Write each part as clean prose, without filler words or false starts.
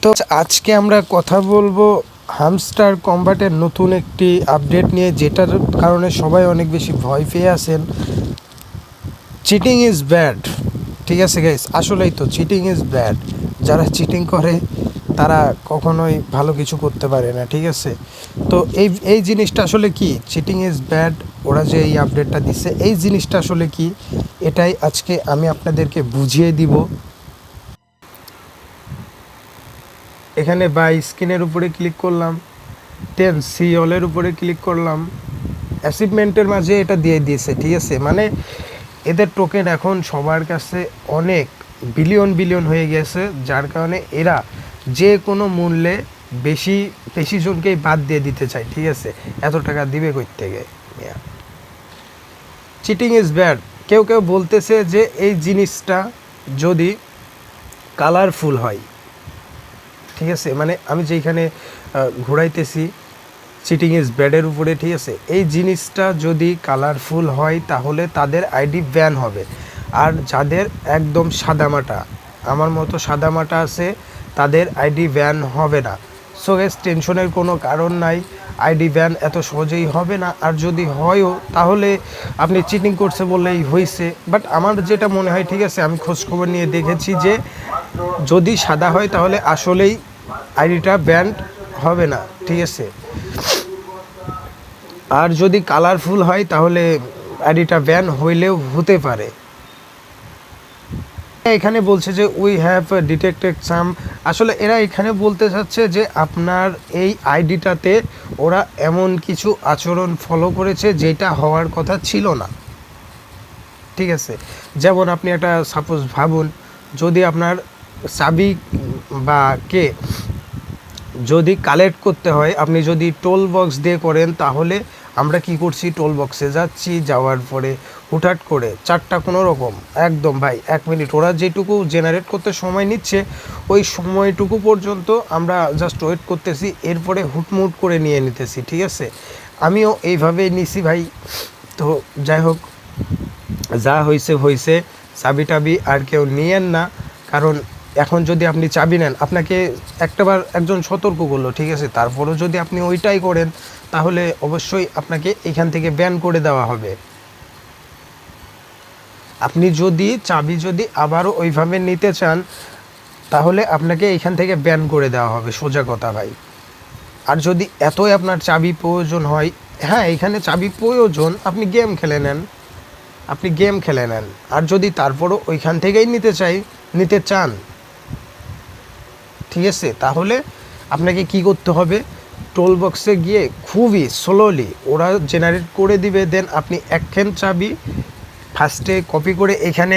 তো আজকে আমরা কথা বলবো হামস্টার কম্বাটের নতুন একটি আপডেট নিয়ে, যেটার কারণে সবাই অনেক বেশি ভয় পেয়ে আছেন। চিটিং ইজ ব্যাড, ঠিক আছে গাইস, আসলেই তো চিটিং ইজ ব্যাড। যারা চিটিং করে তারা কখনোই ভালো কিছু করতে পারে না, ঠিক আছে। তো এই জিনিসটা আসলে কি, চিটিং ইজ ব্যাড, ওরা যে এই আপডেটটা দিচ্ছে এই জিনিসটা আসলে কি, এটাই আজকে আমি আপনাদেরকে বুঝিয়ে দিব। এখানে বাই স্ক্রিনের উপরে ক্লিক করলাম, দেন সি অলের উপরে ক্লিক করলাম, অ্যাচিভমেন্টের মাঝে এটা দিয়ে দিয়েছে, ঠিক আছে। মানে এদের টোকেন এখন সবার কাছে অনেক বিলিয়ন হয়ে গেছে, যার কারণে এরা যে কোনো মূল্যে বেশি জনকেই বাদ দিয়ে দিতে চায়, ঠিক আছে। এত টাকা দিবে কই থেকে? Cheating is bad. কেউ বলতেছে যে এই জিনিসটা যদি কালারফুল হয়, ঠিক আছে, মানে আমি যেইখানে ঘোরাইতেছি চিটিং ইজ ব্যাডের উপরে, ঠিক আছে, এই জিনিসটা যদি কালারফুল হয় তাহলে তাদের আইডি ব্যান হবে। আর যাদের একদম সাদামাটা, আমার মতো সাদামাটা আছে, তাদের আইডি ব্যান হবে না। সো গাইস, টেনশনের কোনো কারণ নাই, আইডি ব্যান এত সহজেই হবে না। আর যদি হয়ও তাহলে আপনি চিটিং করছে বললেই হয়েছে। বাট আমার যেটা মনে হয়, ঠিক আছে, আমি খোঁজখবর নিয়ে দেখেছি যে যদি সাদা হয় তাহলে আসলেই আইডিটা ব্যান হবে না, ঠিক আছে। আর যদি কালারফুল হয় তাহলে আইডিটা ব্যান হইলেও হতে পারে। এখানে বলছে যে উই হ্যাভ ডিটেক্টেড সাম, আসলে এরা এখানে বলতে চাচ্ছে যে আপনার এই আইডিটাতে ওরা এমন কিছু আচরণ ফলো করেছে যেটা হওয়ার কথা ছিল না, ঠিক আছে। যেমন আপনি একটা সাপোজ ভাবুন, যদি আপনার চাবি বা কে যদি কালেক্ট করতে হয়, আপনি যদি টোল বক্স দিয়ে করেন, তাহলে আমরা কি করছি, টোল বক্সে যাচ্ছি, যাওয়ার পরে হুটহাট করে চারটা কোনো রকম একদম ভাই 1 মিনিট, ওরা যেটুকু জেনারেট করতে সময় নিচ্ছে ওই সময়টুকু পর্যন্ত আমরা জাস্ট ওয়েট করতেছি, এরপরে হুটমুট করে নিয়ে নিতেছি, ঠিক আছে। আমিও এইভাবেই নিছি ভাই। তো যাই হোক, যা হয়েছে, চাবি টাবি আর কেউ নিয়েন না, কারণ এখন যদি আপনি চাবি নেন, আপনাকে একটাবার একজন সতর্ক করলো, ঠিক আছে, তারপরেও যদি আপনি ওইটাই করেন তাহলে অবশ্যই আপনাকে এখান থেকে ব্যান করে দেওয়া হবে। আপনি যদি চাবি যদি আবারও ওইভাবে নিতে চান তাহলে আপনাকে এখান থেকে ব্যান করে দেওয়া হবে, সোজা কথা ভাই। আর যদি এতই আপনার চাবি প্রয়োজন হয়, হ্যাঁ এখানে চাবি প্রয়োজন, আপনি গেম খেলে নেন। আর যদি তারপরও ওইখান থেকেই নিতে চান, ঠিক আছে, তাহলে আপনাকে কি করতে হবে, টোল বক্সে গিয়ে খুবই স্লোলি ওরা জেনারেট করে দিবে, দেন আপনি একখান চাবি ফার্স্টে কপি করে এখানে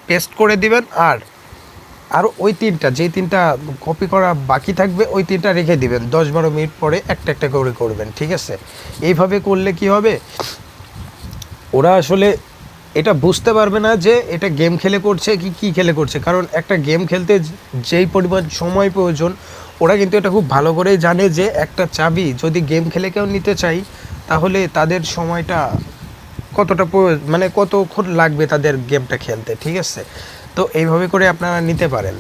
পেস্ট করে দিবেন, আর ওই যেই তিনটা কপি করা বাকি থাকবে ওই তিনটা রেখে দিবেন, 10-12 মিনিট পরে একটা করে করবেন, ঠিক আছে। এইভাবে করলে কি হবে, ওরা আসলে এটা বুঝতে পারবে না যে এটা গেম খেলে করছে কি খেলে করছে, কারণ একটা গেম খেলতে যেই পরিমাণ সময় প্রয়োজন, ওরা কিন্তু এটা খুব ভালো করেই জানে যে একটা চাবি যদি গেম খেলে কেউ নিতে চাই তাহলে তাদের সময়টা কতটা মানে কতক্ষণ লাগবে তাদের গেমটা খেলতে, ঠিক আছে। তো এইভাবে করে আপনারা নিতে পারেন।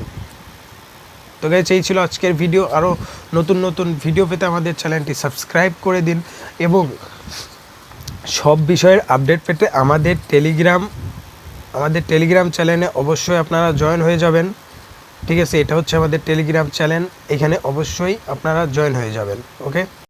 তো গাইস, এই ছিল আজকের ভিডিও। আরও নতুন ভিডিও পেতে আমাদের চ্যানেলটি সাবস্ক্রাইব করে দিন, এবং সব বিষয়ের আপডেট পেতে আমাদের টেলিগ্রাম চ্যানেলে অবশ্যই আপনারা জয়েন হয়ে যাবেন, ঠিক আছে। এটা হচ্ছে আমাদের টেলিগ্রাম চ্যানেল, এখানে অবশ্যই আপনারা জয়েন হয়ে যাবেন, ওকে।